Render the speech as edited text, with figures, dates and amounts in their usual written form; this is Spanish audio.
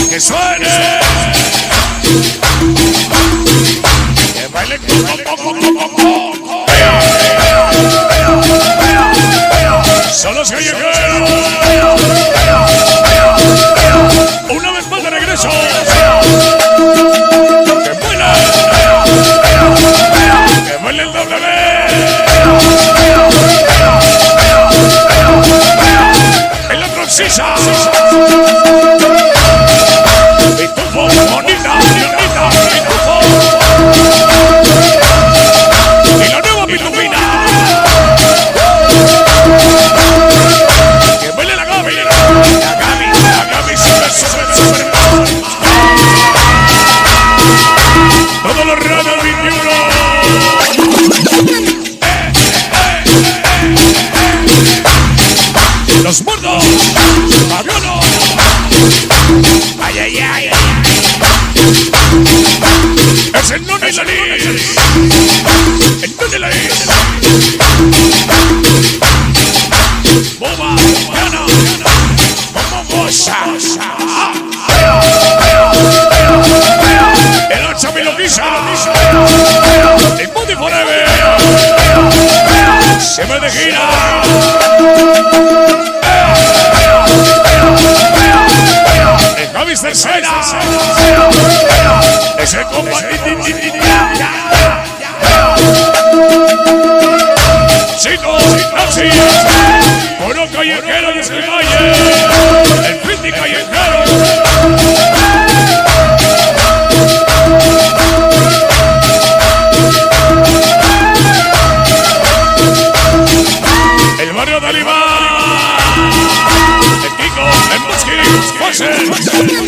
Que suene. Que baile son los callejeros. Una vez más de regreso. Que vuela. Que vuela el doble. El otro exisa. Pitufo, bonita, bonita, pitufo. Y la nueva pitufina. Que baile la Gaby. La Gaby super. Todos los ratos 21. Los muertos. Avionos. Ay, ay, ay. Es el non y la lis. El non y la lis. Boba, gana. Como goza. El 8 me lo quisa. El Body Forever. Se me de gira. El Gaby tercera. Ese compa. Chicos, taxi. Puro callejero de este valle. El Pretty callejero. El barrio de Alimán. El Kiko, el Musky, Foxer.